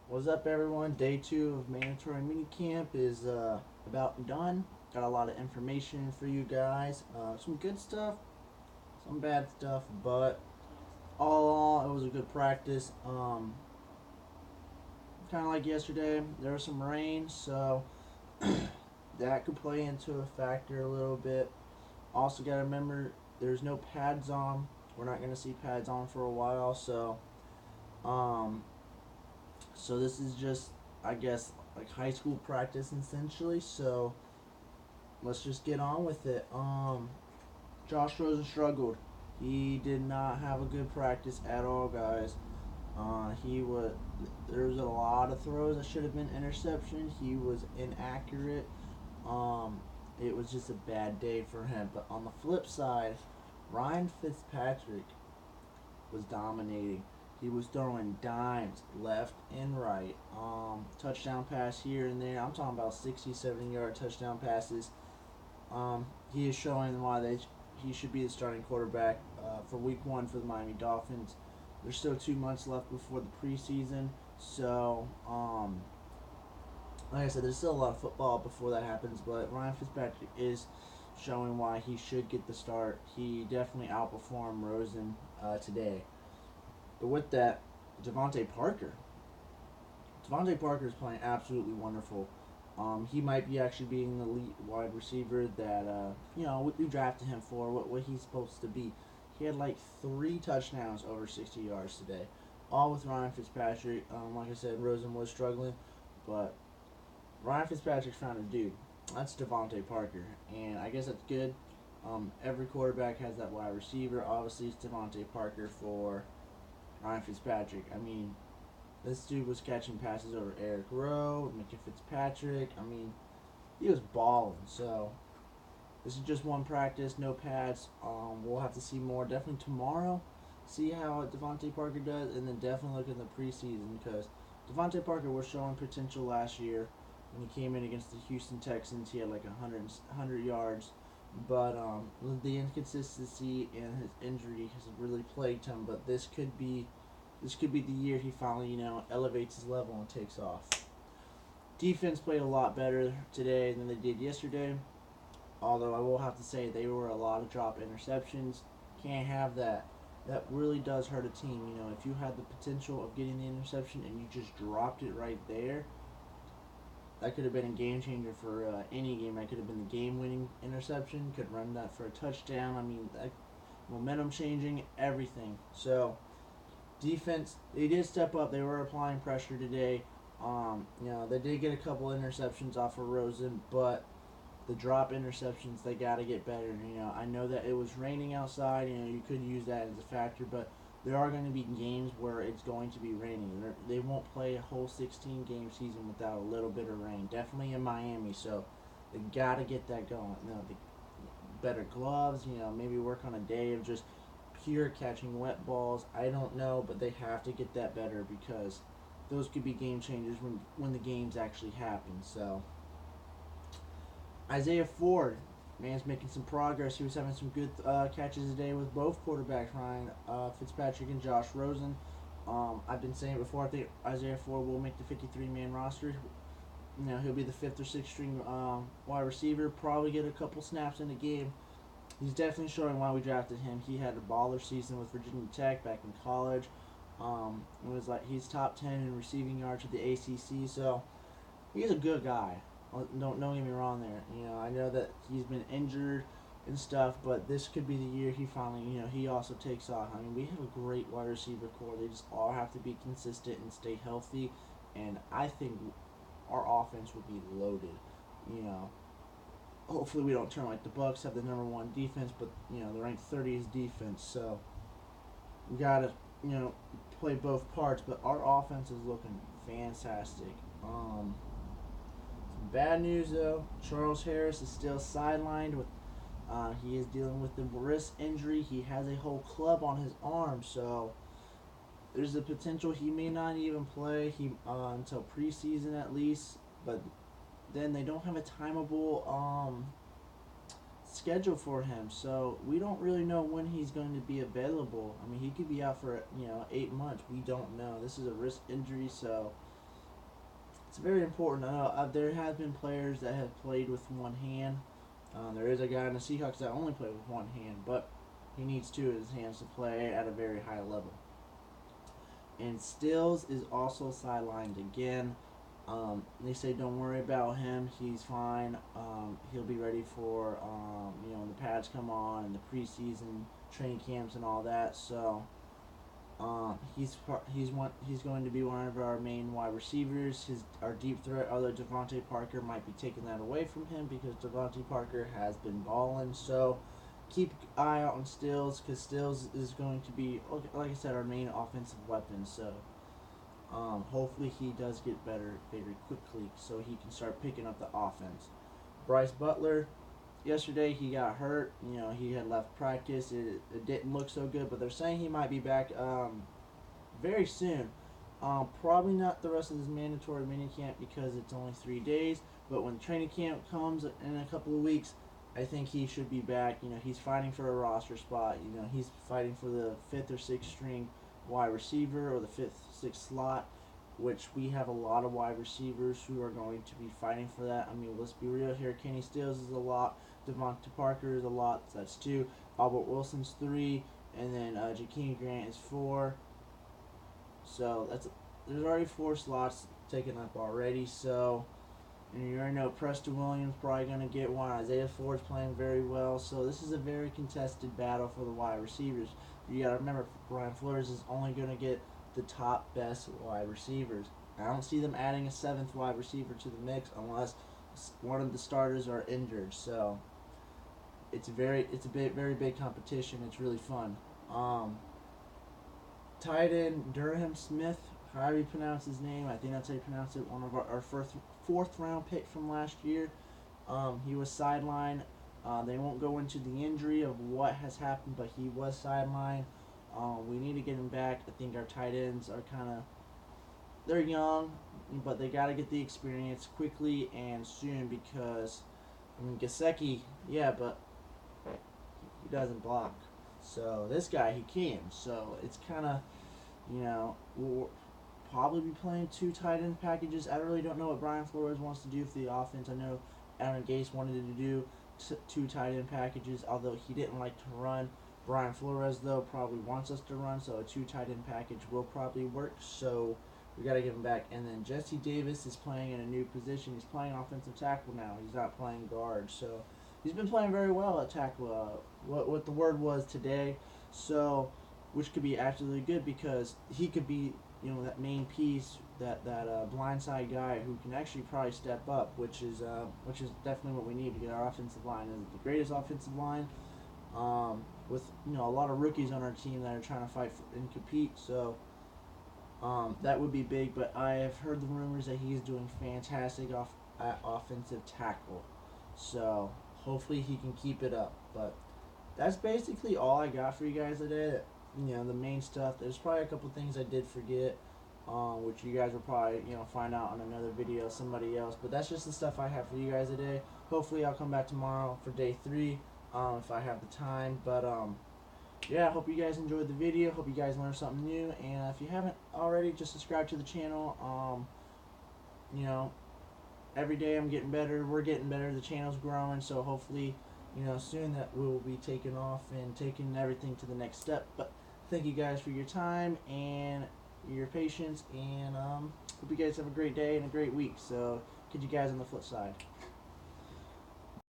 What's up, everyone? Day 2 of mandatory mini camp is about done. Got a lot of information for you guys. Some good stuff, some bad stuff, but all in all, it was a good practice. Kind of like yesterday, there was some rain, so that could play into a factor a little bit. Also, got to remember there's no pads on. We're not going to see pads on for a while, um, so this is just, I guess, like high school practice essentially. So let's just get on with it. Josh Rosen struggled. He did not have a good practice at all, guys. He was There was a lot of throws that should have been interception. He was inaccurate. Um, it was just a bad day for him. But on the flip side, Ryan Fitzpatrick was dominating. He was throwing dimes left and right. Touchdown pass here and there. I'm talking about 60, 70-yard touchdown passes. He is showing why he should be the starting quarterback for Week 1 for the Miami Dolphins. There's still 2 months left before the preseason, so like I said, there's still a lot of football before that happens. But Ryan Fitzpatrick is showing why he should get the start. He definitely outperformed Rosen today. But with that, DeVante Parker. DeVante Parker is playing absolutely wonderful. He might be actually being the elite wide receiver that we drafted him for. What he's supposed to be. He had like 3 touchdowns over 60 yards today, all with Ryan Fitzpatrick. Like I said, Rosen was struggling, but Ryan Fitzpatrick found a dude. That's DeVante Parker, and I guess that's good. Every quarterback has that wide receiver. Obviously, it's DeVante Parker for Ryan Fitzpatrick. I mean, this dude was catching passes over Eric Rowe, Minkah Fitzpatrick. I mean, he was balling. So this is just one practice, no pads. We'll have to see more definitely tomorrow. See how DeVante Parker does, and then definitely look in the preseason because DeVante Parker was showing potential last year when he came in against the Houston Texans. He had like 100 yards, but the inconsistency and his injury has really plagued him. But this could be the year he finally, elevates his level and takes off. Defense played a lot better today than they did yesterday. Although I will have to say they were a lot of drop interceptions. Can't have that. That really does hurt a team. If you had the potential of getting the interception and you just dropped it right there, that could have been a game changer for any game. That could have been the game-winning interception. Could run that for a touchdown. I mean, momentum changing, everything. So defense, they did step up. They were applying pressure today. They did get a couple interceptions off of Rosen, but the drop interceptions, they got to get better. I know that it was raining outside. You could use that as a factor, but there are going to be games where it's going to be raining. They won't play a whole 16-game season without a little bit of rain. Definitely in Miami, so they got to get that going. The better gloves. Maybe work on a day of just pure catching wet balls. I don't know, but they have to get that better because those could be game changers when the games actually happen. So Isaiah Ford, man's making some progress. He was having some good catches today with both quarterbacks, Ryan Fitzpatrick and Josh Rosen. I've been saying it before. I think Isaiah Ford will make the 53-man roster. He'll be the fifth or sixth string wide receiver. Probably get a couple snaps in the game. He's definitely showing why we drafted him. He had a baller season with Virginia Tech back in college. It was like he's top 10 in receiving yards at the ACC. So he's a good guy. Don't get me wrong there. I know that he's been injured and stuff, but this could be the year he finally, he also takes off. I mean, we have a great wide receiver core. They just all have to be consistent and stay healthy, and I think our offense will be loaded. You know, Hopefully we don't turn like the Bucks have the number one defense, but they're ranked 30th defense, so we gotta play both parts. But our offense is looking fantastic. Some bad news though. Charles Harris is still sidelined with. He is dealing with the wrist injury. He has a whole club on his arm, so there's a potential he may not even play until preseason at least. But then they don't have a timeable schedule for him, so we don't really know when he's going to be available. I mean, he could be out for 8 months. We don't know. This is a wrist injury, so very important. I know there have been players that have played with one hand. There is a guy in the Seahawks that only played with one hand, but he needs two of his hands to play at a very high level. And Stills is also sidelined again. They say don't worry about him. He's fine. He'll be ready for when the pads come on and the preseason training camps and all that. So he's going to be one of our main wide receivers. Our deep threat, although DeVante Parker might be taking that away from him because DeVante Parker has been balling. So keep an eye out on Stills because Stills is going to be, like I said, our main offensive weapon. So hopefully he does get better very quickly so he can start picking up the offense. Bryce Butler, yesterday he got hurt. He had left practice. It didn't look so good, but they're saying he might be back very soon. Probably not the rest of this mandatory mini camp because it's only 3 days. But when training camp comes in a couple of weeks, I think he should be back. He's fighting for a roster spot. He's fighting for the 5th or 6th string wide receiver or the 5th, 6th slot, which we have a lot of wide receivers who are going to be fighting for that. I mean, let's be real here. Kenny Stills is a lot. DeVante Parker is a lot. So that's 2. Albert Wilson's 3. And then Jakeem Grant is 4. So there's already 4 slots taken up already. So, and you already know Preston Williams probably going to get one. Isaiah Ford's playing very well. So this is a very contested battle for the wide receivers. You got to remember, Brian Flores is only going to get the top best wide receivers. I don't see them adding a 7th wide receiver to the mix unless one of the starters are injured. So it's a very big competition. It's really fun. Tight end Durham Smith, however you pronounce his name, I think that's how you pronounce it. One of our fourth round pick from last year. He was sidelined. They won't go into the injury of what has happened, but he was sidelined. We need to get him back. I think our tight ends are they're young, but they got to get the experience quickly and soon because, Gesicki, yeah, but he doesn't block. So this guy, he can. So it's we'll probably be playing 2 tight end packages. I really don't know what Brian Flores wants to do for the offense. I know Aaron Gase wanted to do 2 tight end packages, although he didn't like to run. Brian Flores, though, probably wants us to run, so a 2 tight end package will probably work. So we got to get him back. And then Jesse Davis is playing in a new position. He's playing offensive tackle now. He's not playing guard. So he's been playing very well at tackle. What the word was today. So, which could be absolutely good because he could be, that main piece, that blindside guy who can actually probably step up, which is definitely what we need to get our offensive line. Is the greatest offensive line. With a lot of rookies on our team that are trying to fight and compete. So that would be big. But I have heard the rumors that he's doing fantastic at offensive tackle. So hopefully he can keep it up. But that's basically all I got for you guys today. The main stuff. There's probably a couple things I did forget, which you guys will probably find out on another video, somebody else. But that's just the stuff I have for you guys today. Hopefully I'll come back tomorrow for day 3. If I have the time. But yeah, I hope you guys enjoyed the video. Hope you guys learned something new. And if you haven't already, just subscribe to the channel. Every day I'm getting better. We're getting better. The channel's growing. So hopefully, soon that we will be taking off and taking everything to the next step. But thank you guys for your time and your patience. And hope you guys have a great day and a great week. So catch you guys on the flip side.